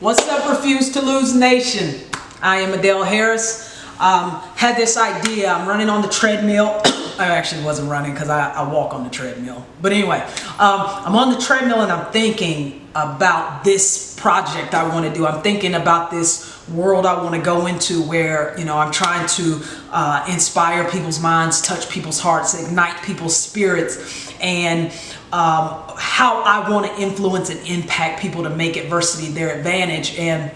What's up, Refuse to Lose Nation? I am Adele Harris. Had this idea. I'm running on the treadmill. I actually wasn't running because I walk on the treadmill. But anyway, I'm on the treadmill and I'm thinking about this project I want to do. I'm thinking about this world I want to go into where, I'm trying to inspire people's minds, touch people's hearts, ignite people's spirits, and how I want to influence and impact people to make adversity their advantage. And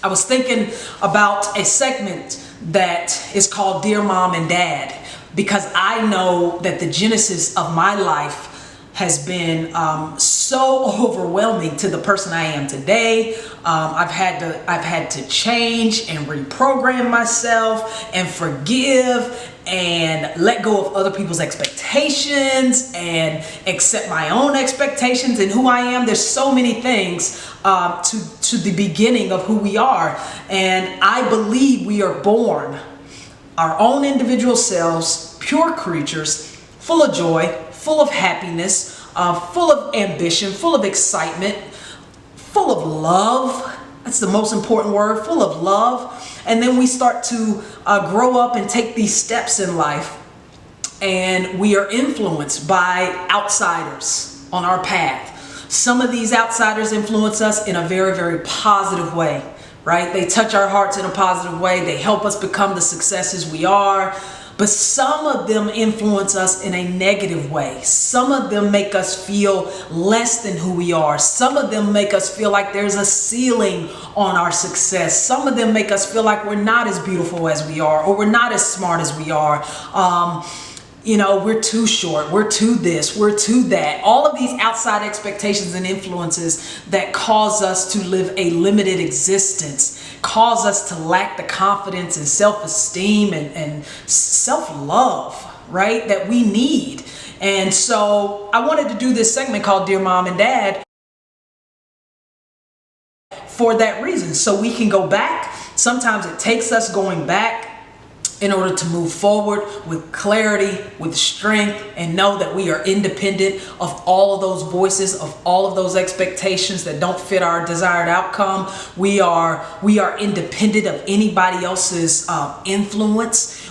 I was thinking about a segment that is called Dear Mom and Dad, because I know that the genesis of my life has been so overwhelming to the person I am today. I've had to change and reprogram myself and forgive and let go of other people's expectations and accept my own expectations and who I am. There's so many things to the beginning of who we are. And I believe we are born our own individual selves, pure creatures, full of joy, full of happiness, full of ambition, full of excitement, full of love. That's the most important word, full of love. And then we start to grow up and take these steps in life, and we are influenced by outsiders on our path. Some of these outsiders influence us in a very, very positive way, right? They touch our hearts in a positive way. They help us become the successes we are. But some of them influence us in a negative way. Some of them make us feel less than who we are. Some of them make us feel like there's a ceiling on our success. Some of them make us feel like we're not as beautiful as we are, or we're not as smart as we are. We're too short, we're too this, we're too that. All of these outside expectations and influences that cause us to live a limited existence, cause us to lack the confidence and self-esteem and self-love, right, that we need. And so I wanted to do this segment called Dear Mom and Dad for that reason, so we can go back. Sometimes it takes us going back in order to move forward with clarity, with strength, and know that we are independent of all of those voices, of all of those expectations that don't fit our desired outcome. We are independent of anybody else's influence.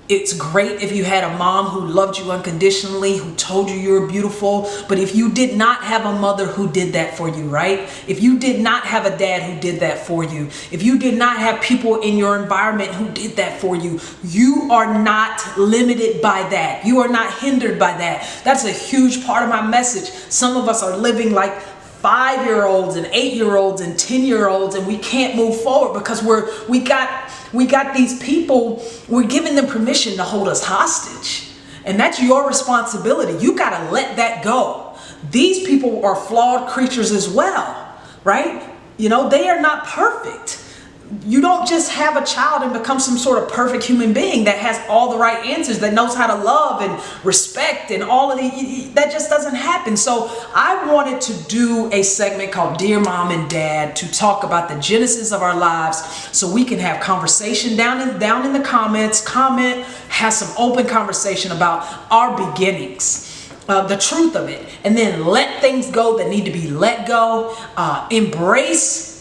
It's great if you had a mom who loved you unconditionally, who told you you were beautiful. But if you did not have a mother who did that for you, right? If you did not have a dad who did that for you, if you did not have people in your environment who did that for you, you are not limited by that. You are not hindered by that. That's a huge part of my message. Some of us are living like 5-year-olds and 8-year-olds and 10-year-olds, and we can't move forward because we got these people, we're giving them permission to hold us hostage. And that's your responsibility. You got to let that go. These people are flawed creatures as well, right? They are not perfect. You don't just have a child and become some sort of perfect human being that has all the right answers, that knows how to love and respect and all of that just doesn't happen. So I wanted to do a segment called Dear Mom and Dad to talk about the genesis of our lives, so we can have conversation down in the comments, have some open conversation about our beginnings. The truth of it, and then let things go that need to be let go. Embrace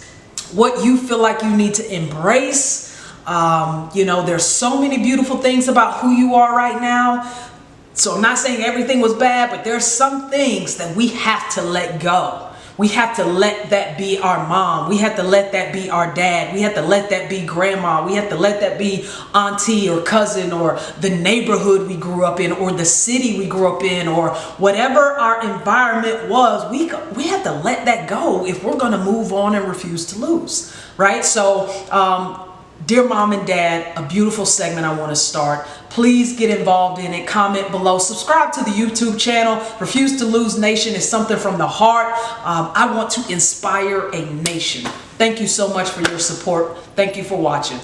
what you feel like you need to embrace. There's so many beautiful things about who you are right now. So I'm not saying everything was bad, but there's some things that we have to let go. We have to let that be our mom. We have to let that be our dad. We have to let that be grandma. We have to let that be auntie or cousin, or the neighborhood we grew up in, or the city we grew up in, or whatever our environment was. We have to let that go if we're going to move on and refuse to lose, right? So Dear Mom and Dad, a beautiful segment I want to start. Please get involved in it. Comment below. Subscribe to the YouTube channel. Refuse to Lose Nation is something from the heart. I want to inspire a nation. Thank you so much for your support. Thank you for watching.